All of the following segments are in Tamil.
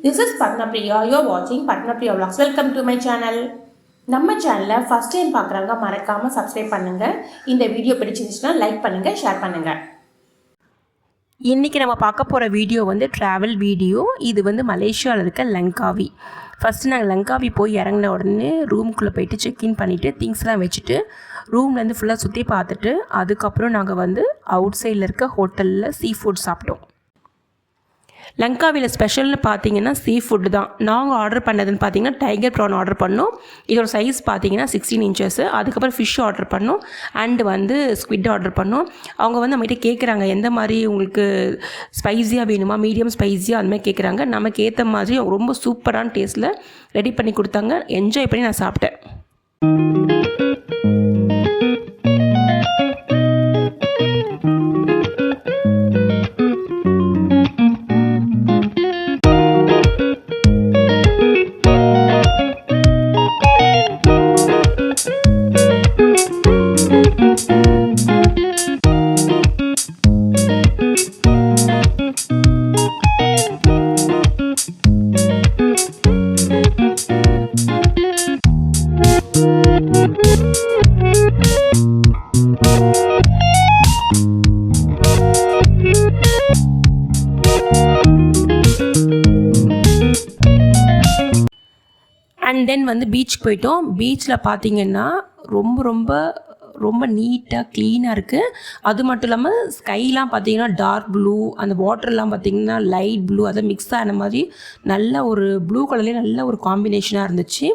This is Padmapriya. You are watching Padmapriya Vlogs. Welcome to my channel. நம்ம சேனலில் ஃபஸ்ட் டைம் பார்க்குறவங்க மறக்காமல் சப்ஸ்கிரைப் பண்ணுங்கள். இந்த வீடியோ பிடிச்சிருந்துச்சுன்னா லைக் பண்ணுங்கள், ஷேர் பண்ணுங்கள். இன்றைக்கி நம்ம பார்க்க போகிற வீடியோ ட்ராவல் வீடியோ. இது மலேசியாவில் இருக்க லங்காவி. ஃபஸ்ட்டு நாங்கள் லங்காவி போய் இறங்கின உடனே ரூமுக்குள்ளே போயிட்டு செக்இன் பண்ணிவிட்டு திங்ஸ்லாம் வச்சுட்டு ரூம்லேருந்து ஃபுல்லாக சுற்றி பார்த்துட்டு அதுக்கப்புறம் நாங்கள் அவுட் சைடில் இருக்க ஹோட்டலில் சீ ஃபுட் சாப்பிட்டோம். லங்காவில் ஸ்பெஷல்னு பார்த்தீங்கன்னா சீ ஃபுட்டு தான். நாங்கள் ஆர்டர் பண்ணதுன்னு பார்த்தீங்கன்னா டைகர் ப்ரான் ஆர்டர் பண்ணோம். இதோட சைஸ் பார்த்தீங்கன்னா 16 inches. அதுக்கப்புறம் ஃபிஷ் ஆர்டர் பண்ணோம் அண்டு ஸ்குவிட் ஆர்டர் பண்ணோம். அவங்க நம்மகிட்ட கேட்குறாங்க எந்த மாதிரி உங்களுக்கு ஸ்பைஸியாக வேணுமா, மீடியம் ஸ்பைஸியாக அந்த மாதிரி கேட்குறாங்க. நமக்கு ஏற்ற மாதிரி அவங்க ரொம்ப சூப்பரான டேஸ்ட்டில் ரெடி பண்ணி கொடுத்தாங்க. என்ஜாய் பண்ணி நான் சாப்பிட்டேன். அண்ட் தென் பீச்சுக்கு போயிட்டோம். பீச்சில் பார்த்தீங்கன்னா ரொம்ப நீட்டாக க்ளீனாக இருக்குது. அது மட்டும் இல்லாமல் ஸ்கைலாம் பார்த்தீங்கன்னா டார்க் ப்ளூ, அந்த வாட்டர்லாம் பார்த்தீங்கன்னா லைட் ப்ளூ, அதை மிக்ஸ் ஆன மாதிரி நல்ல ஒரு ப்ளூ கலர்லேயே நல்ல ஒரு காம்பினேஷனாக இருந்துச்சு.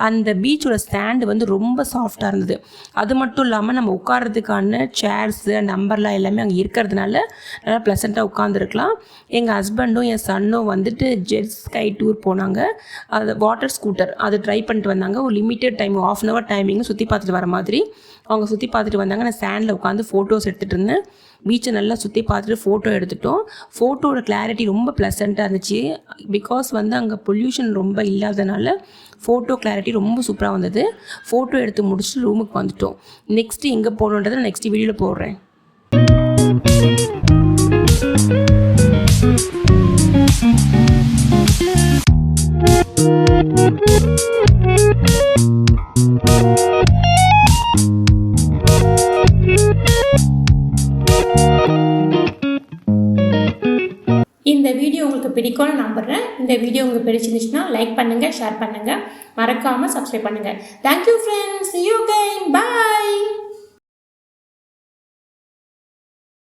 அந்த பீச்சோட ஸ்டாண்டு ரொம்ப சாஃப்டாக இருந்தது. அது மட்டும் இல்லாமல் நம்ம உட்காரத்துக்கான சேர்ஸு நம்பர்லாம் எல்லாமே அங்கே இருக்கிறதுனால நல்லா ப்ளசண்ட்டாக உட்காந்துருக்கலாம். எங்கள் ஹஸ்பண்டும் என் சன்னும் ஜெட் ஸ்கை டூர் போனாங்க. அது வாட்டர் ஸ்கூட்டர் அது ட்ரை பண்ணிட்டு வந்தாங்க. ஒரு லிமிட்டட் டைம் 1/2 hour டைமிங்கு சுற்றி பார்த்துட்டு வர மாதிரி அவங்க சுற்றி பார்த்துட்டு வந்தாங்க. நான் சேண்டில் உட்காந்து ஃபோட்டோஸ் எடுத்துகிட்டு இருந்தேன். பீச்சை நல்லா சுற்றி பார்த்துட்டு ஃபோட்டோ எடுத்துட்டோம். ஃபோட்டோட கிளாரிட்டி ரொம்ப ப்ளசண்ட்டாக இருந்துச்சு. பிகாஸ் அங்கே பொல்யூஷன் ரொம்ப இல்லாதனால ஃபோட்டோ கிளாரிட்டி ரொம்ப சூப்பராக வந்தது. ஃபோட்டோ எடுத்து முடிச்சுட்டு ரூமுக்கு வந்துட்டோம். நெக்ஸ்ட்டு எங்கே போகணுன்றதை நான் நெக்ஸ்ட் வீடியோவில் போடுறேன். இந்த வீடியோ உங்களுக்கு பிடிக்கும்னு நம்புகிறேன். இந்த வீடியோ உங்களுக்கு பிடிச்சிருந்துச்சுன்னா லைக் பண்ணுங்கள், ஷேர் பண்ணுங்கள், மறக்காமல் சப்ஸ்கிரைப் பண்ணுங்கள். Thank you friends. See you again. Bye.